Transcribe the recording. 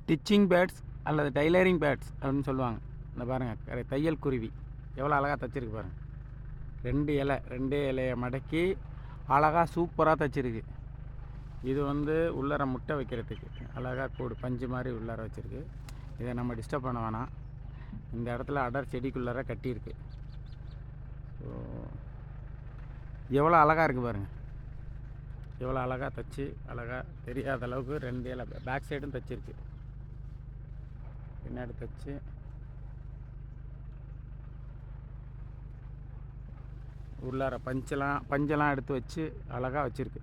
Stitching bats அல்லது tailoring bats அப்படின்னு சொல்லுவாங்க. இந்த பாருங்கள் தையல் குருவி எவ்வளோ அழகாக தைச்சிருக்கு பாருங்கள். ரெண்டே இலையை மடக்கி அழகாக சூப்பராக தைச்சிருக்கு. இது வந்து உள்ளார முட்டை வைக்கிறதுக்கு அழகாக கூடு பஞ்சு மாதிரி உள்ளார வச்சுருக்கு. இதை நம்ம டிஸ்டர்ப் பண்ண வேணாம். இந்த இடத்துல அடர் செடிக்குள்ளார கட்டியிருக்கு. ஸோ எவ்வளோ அழகாக இருக்குது பாருங்கள். எவ்வளோ அழகாக தைச்சி அழகாக தெரியாத அளவுக்கு 2 இலை பேக் சைடும் தைச்சிருக்கு. பின்னாடி தைச்சி உள்ளார பஞ்செல்லாம் எடுத்து வச்சு அழகாக வச்சுருக்கு.